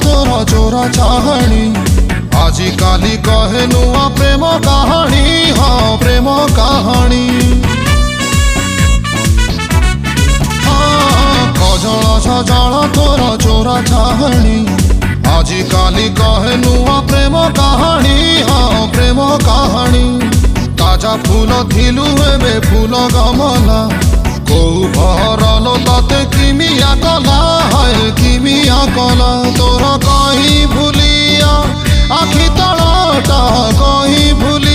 तोर चोरा चाहणी आजी काली कहे नुआ प्रेम कहानी हाँ प्रेम कहानी कजल सजल तोर चोरा चाहणी आजी काली कहे नुआ प्रेम कहानी हाँ प्रेम कहानी ताजा फूल थिलु एबे फूल गमला कौ भरल तते किमिया कला है किमिया कला तोर कहीं भूलिया आखि तलटा कहीं भूलिया